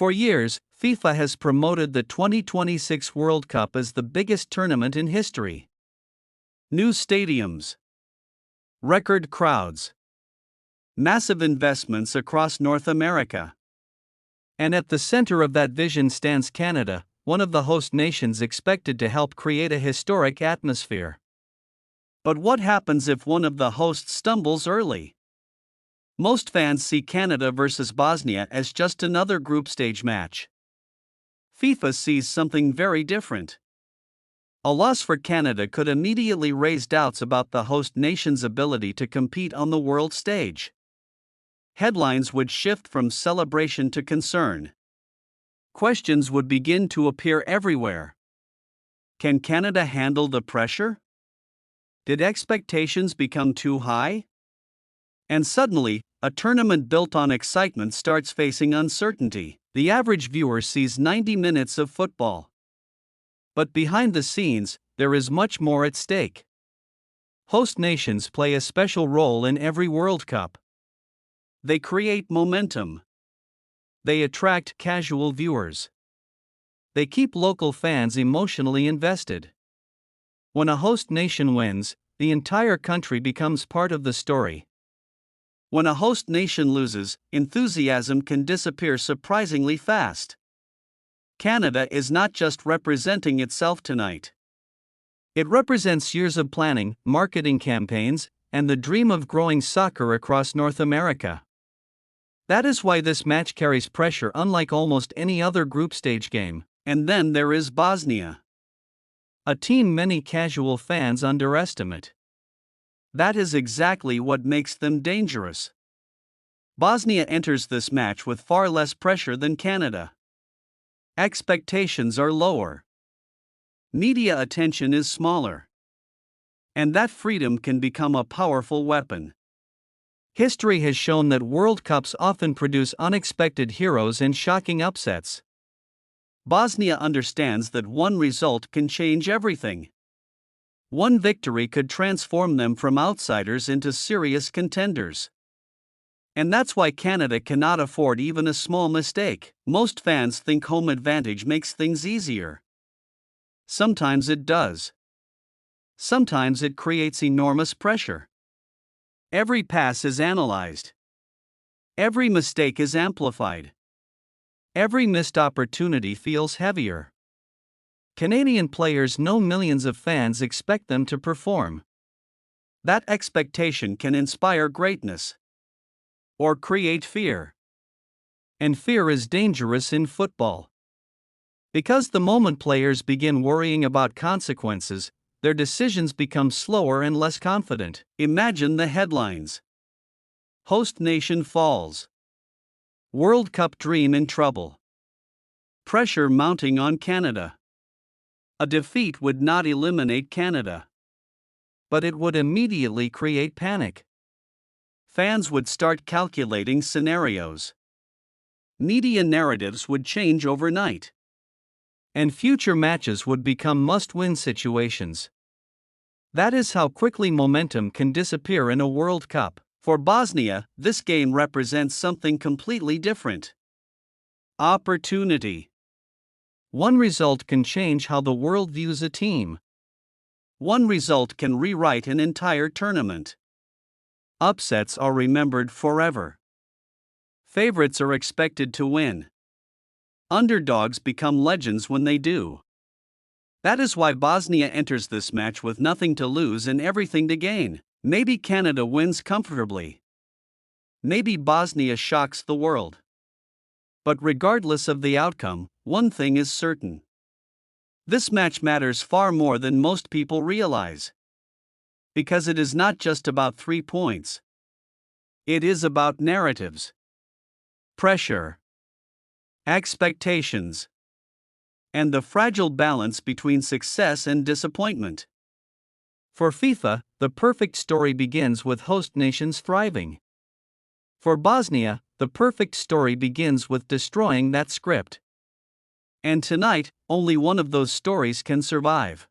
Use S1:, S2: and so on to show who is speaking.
S1: For years, FIFA has promoted the 2026 World Cup as the biggest tournament in history. New stadiums, record crowds, massive investments across North America. And at the center of that vision stands Canada, one of the host nations expected to help create a historic atmosphere. But what happens if one of the hosts stumbles early? Most fans see Canada versus Bosnia as just another group stage match. FIFA sees something very different. A loss for Canada could immediately raise doubts about the host nation's ability to compete on the world stage. Headlines would shift from celebration to concern. Questions would begin to appear everywhere. Can Canada handle the pressure? Did expectations become too high? And suddenly, a tournament built on excitement starts facing uncertainty. The average viewer sees 90 minutes of football. But behind the scenes, there is much more at stake. Host nations play a special role in every World Cup. They create momentum. They attract casual viewers. They keep local fans emotionally invested. When a host nation wins, the entire country becomes part of the story. When a host nation loses, enthusiasm can disappear surprisingly fast. Canada is not just representing itself tonight. It represents years of planning, marketing campaigns, and the dream of growing soccer across North America. That is why this match carries pressure unlike almost any other group stage game. And then there is Bosnia, a team many casual fans underestimate. That is exactly what makes them dangerous. Bosnia enters this match with far less pressure than Canada. Expectations are lower. Media attention is smaller. And that freedom can become a powerful weapon. History has shown that World Cups often produce unexpected heroes and shocking upsets. Bosnia understands that one result can change everything. One victory could transform them from outsiders into serious contenders. And that's why Canada cannot afford even a small mistake. Most fans think home advantage makes things easier. Sometimes it does. Sometimes it creates enormous pressure. Every pass is analyzed. Every mistake is amplified. Every missed opportunity feels heavier. Canadian players know millions of fans expect them to perform. That expectation can inspire greatness or create fear. And fear is dangerous in football. Because the moment players begin worrying about consequences, their decisions become slower and less confident. Imagine the headlines. Host nation falls. World Cup dream in trouble. Pressure mounting on Canada. A defeat would not eliminate Canada, but it would immediately create panic. Fans would start calculating scenarios. Media narratives would change overnight. And future matches would become must-win situations. That is how quickly momentum can disappear in a World Cup. For Bosnia, this game represents something completely different. Opportunity. One result can change how the world views a team. One result can rewrite an entire tournament. Upsets are remembered forever. Favorites are expected to win. Underdogs become legends when they do. That is why Bosnia enters this match with nothing to lose and everything to gain. Maybe Canada wins comfortably. Maybe Bosnia shocks the world. But regardless of the outcome, one thing is certain. This match matters far more than most people realize. Because it is not just about 3 points. It is about narratives, pressure, expectations, and the fragile balance between success and disappointment. For FIFA, the perfect story begins with host nations thriving. For Bosnia, the perfect story begins with destroying that script. And tonight, only one of those stories can survive.